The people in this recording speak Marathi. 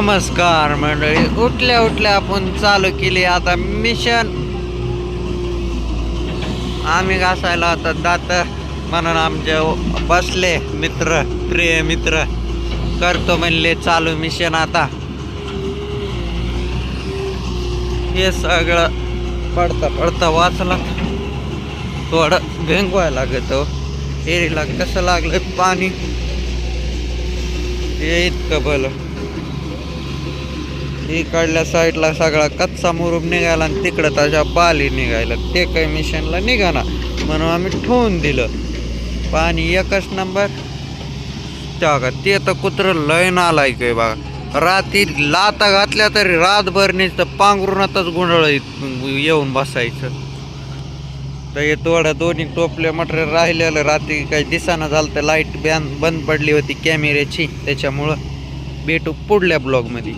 नमस्कार मंडळी, उठल्या उठल्या आपण चालू केली आता मिशन. आम्ही घासायला आता दात म्हणून आमचे बसले मित्र, प्रिय मित्र करतो म्हणले चालू मिशन. आता हे सगळं पडता पडता वाचला, थोडं भेंगवायला लागत. एरीला कसं लागलं पाणी हे इतकं भलं. इकडल्या साईडला सगळा कच्चा मुरुम निघाला आणि तिकडं त्याच्या बाली निघायला, ते काही मिशनला निघाना म्हणून आम्ही ठेवून दिलं. पाणी एकच नंबर. का ते तर कुत्र लय नालाय काय बघा. रात्री लाता घातल्या तरी रातभर नुसतं पांघरूनातच गुंडळ येऊन बसायचं. तर हे थोडं दोन्ही टोपले मटेरियल राहिलेलं रात्री काही दिसाना झालं तर लाईट बंद पडली होती कॅमेऱ्याची, त्याच्यामुळं. भेटू पुढल्या ब्लॉगमध्ये.